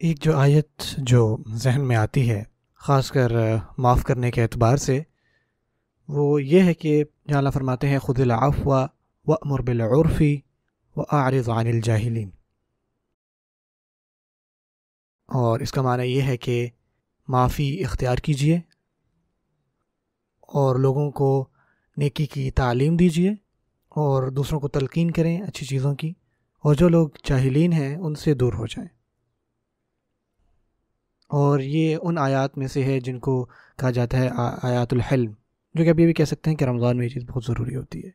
ایک جو آیت جو ذہن میں آتی ہے خاص کر معاف کرنے کے اعتبار سے، وہ یہ ہے کہ جہاں اللہ فرماتے ہیں خذ العفو وأمر بالعرف وأعرض عن الجاہلین، اور اس کا معنی یہ ہے کہ معافی اختیار کیجیے اور لوگوں کو نیکی کی تعلیم دیجیے اور دوسروں کو تلقین کریں اچھی چیزوں کی، اور جو لوگ جاہلین ہیں ان سے دور ہو جائیں۔ اور یہ ان آیات میں سے ہے جن کو کہا جاتا ہے آیات الحلم، جو کہ اب یہ بھی کہہ سکتے ہیں کہ رمضان میں یہ چیز بہت ضروری ہوتی ہے۔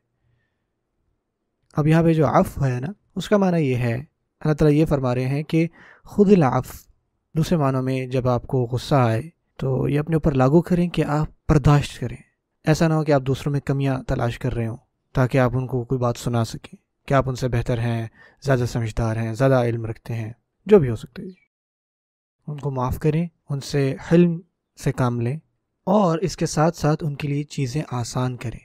اب یہاں پہ جو عفو ہے نا، اس کا معنی یہ ہے، اللہ تعالیٰ یہ فرما رہے ہیں کہ خذ العفو، دوسرے معنوں میں جب آپ کو غصہ آئے تو یہ اپنے اوپر لاگو کریں کہ آپ برداشت کریں۔ ایسا نہ ہو کہ آپ دوسروں میں کمیاں تلاش کر رہے ہوں تاکہ آپ ان کو کوئی بات سنا سکیں کہ آپ ان سے بہتر ہیں، زیادہ سمجھدار ہیں، زیادہ علم رکھتے ہیں، جو بھی ہو سکتے ہیں۔ ان کو معاف کریں، ان سے حلم سے کام لیں، اور اس کے ساتھ ساتھ ان کے لیے چیزیں آسان کریں۔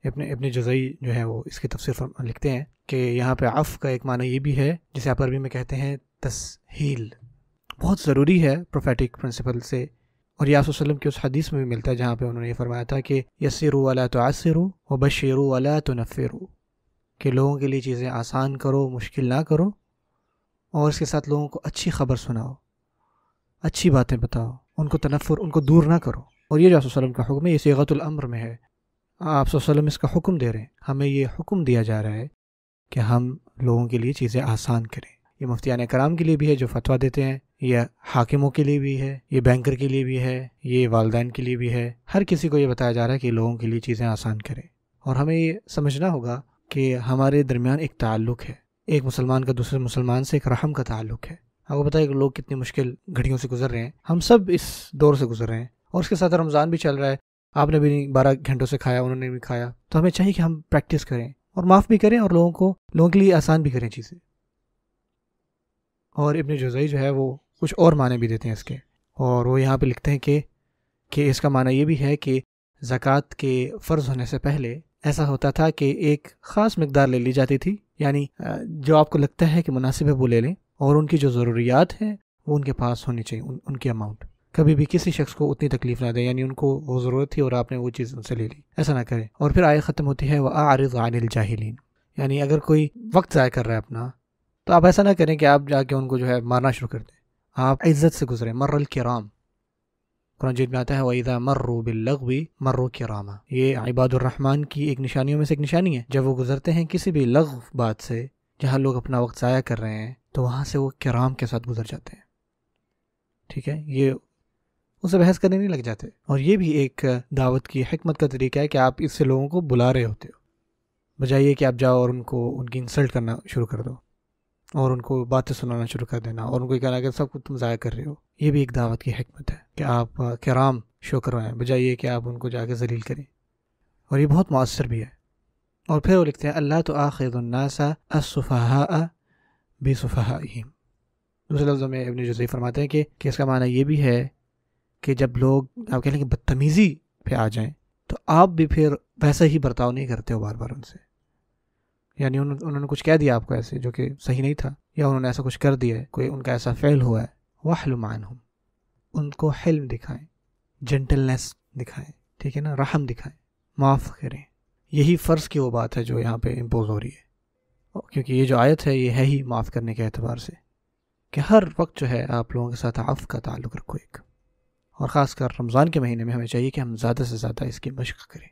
ابن جزئی جو ہے وہ اس کی تفسیر لکھتے ہیں کہ یہاں پہ عفو کا ایک معنی یہ بھی ہے جسے آپ عربی میں کہتے ہیں تسہیل، بہت ضروری ہے پروفیٹک پرنسپل سے، اور یہ آپ صلی اللہ علیہ وسلم کی اس حدیث میں بھی ملتا ہے جہاں پہ انہوں نے یہ فرمایا تھا کہ یسروا ولا تعسروا وبشروا ولا تنفروا، کہ لوگوں کے لیے چیزیں آسان کرو، مشکل نہ کرو، اور اس کے ساتھ لوگوں کو اچھی خبر سناؤ، اچھی باتیں بتاؤ، ان کو تنفر، ان کو دور نہ کرو۔ اور یہ جو آپ صلی اللہ علیہ وسلم کا حکم ہے، یہ صیغۃ الامر میں ہے، آپ صلی اللہ علیہ وسلم اس کا حکم دے رہے ہیں، ہمیں یہ حکم دیا جا رہا ہے کہ ہم لوگوں کے لیے چیزیں آسان کریں۔ یہ مفتیان کرام کے لیے بھی ہے جو فتویٰ دیتے ہیں، یہ حاکموں کے لیے بھی ہے، یہ بینکر کے لیے بھی ہے، یہ والدین کے لیے بھی ہے، ہر کسی کو یہ بتایا جا رہا ہے کہ لوگوں کے لیے چیزیں آسان کریں۔ اور ہمیں یہ سمجھنا ہوگا کہ ہمارے درمیان ایک تعلق ہے، ایک مسلمان کا دوسرے مسلمان سے ایک رحم کا تعلق ہے۔ آپ کو پتہ ہے کہ لوگ کتنی مشکل گھڑیوں سے گزر رہے ہیں، ہم سب اس دور سے گزر رہے ہیں، اور اس کے ساتھ رمضان بھی چل رہا ہے، آپ نے بھی 12 گھنٹوں سے کھایا، انہوں نے بھی کھایا، تو ہمیں چاہیے کہ ہم پریکٹس کریں اور معاف بھی کریں اور لوگوں کے لیے آسان بھی کریں چیزیں۔ اور ابن جزئی جو ہے وہ کچھ اور معنی بھی دیتے ہیں اس کے، اور وہ یہاں پہ لکھتے ہیں کہ اس کا معنی یہ بھی ہے کہ زکوٰۃ کے فرض ہونے سے پہلے ایسا ہوتا تھا کہ ایک خاص مقدار لے لی جاتی تھی، یعنی جو آپ کو لگتا ہے کہ مناسب ہے وہ لے لیں، اور ان کی جو ضروریات ہیں وہ ان کے پاس ہونی چاہیے، ان کی اماؤنٹ، کبھی بھی کسی شخص کو اتنی تکلیف نہ دیں، یعنی ان کو وہ ضرورت تھی اور آپ نے وہ چیز ان سے لے لی، ایسا نہ کریں۔ اور پھر آیت ختم ہوتی ہے وَأَعْرِضْ عَنِ الْجَاهِلِينَ، یعنی اگر کوئی وقت ضائع کر رہا ہے اپنا، تو آپ ایسا نہ کریں کہ آپ جا کے ان کو جو ہے مارنا شروع کر دیں، آپ عزت سے گزریں، مر الکرام، قرآن جیت میں آتا ہے وَإِذَا مَرُّوا بِاللَّغْوِ مَرُّوا كِرَامًا، یہ عباد الرحمن کی ایک نشانیوں میں سے ایک نشانی ہے، جب وہ گزرتے ہیں کسی بھی لغو بات سے جہاں لوگ اپنا وقت ضائع کر رہے ہیں تو وہاں سے وہ کرام کے ساتھ گزر جاتے ہیں، ٹھیک ہے، یہ اس سے بحث کرنے نہیں لگ جاتے۔ اور یہ بھی ایک دعوت کی حکمت کا طریقہ ہے کہ آپ اس سے لوگوں کو بلا رہے ہوتے ہو، بجائے یہ کہ آپ جاؤ اور ان کی انسلٹ کرنا شروع کر دو اور ان کو باتیں سنانا شروع کر دینا اور ان کو یہ کہنا کہ سب کچھ تم ضائع کر رہے ہو۔ یہ بھی ایک دعوت کی حکمت ہے کہ آپ کرام شو کروائیں بجائے یہ کہ آپ ان کو جا کے ذلیل کریں، اور یہ بہت مؤثر بھی ہے۔ اور پھر وہ لکھتے ہیں اللہ تؤاخذ الناس السفہاء بسفہائہم، دوسرے لفظوں میں ابن جزئی فرماتے ہیں کہ اس کا معنی یہ بھی ہے کہ جب لوگ آپ کہہ لیں کہ بدتمیزی پہ آ جائیں تو آپ بھی پھر ویسا ہی برتاؤ نہیں کرتے ہو بار بار ان سے، یعنی انہوں نے کچھ کہہ دیا آپ کو ایسے جو کہ صحیح نہیں تھا، یا انہوں نے ایسا کچھ کر دیا ہے، کوئی ان کا ایسا فعل ہوا ہے، وَاحْلُمْ عَنْهُمْ، ان کو حلم دکھائیں، جنٹلنس دکھائیں، ٹھیک ہے نا، رحم دکھائیں، معاف کریں۔ یہی فرض کی وہ بات ہے جو یہاں پہ امپوز ہو رہی ہے، کیونکہ یہ جو آیت ہے یہ ہے ہی معاف کرنے کے اعتبار سے کہ ہر وقت جو ہے آپ لوگوں کے ساتھ عفو کا تعلق رکھو ایک، اور خاص کر رمضان کے مہینے میں ہمیں چاہیے کہ ہم زیادہ سے زیادہ اس کی مشق کریں۔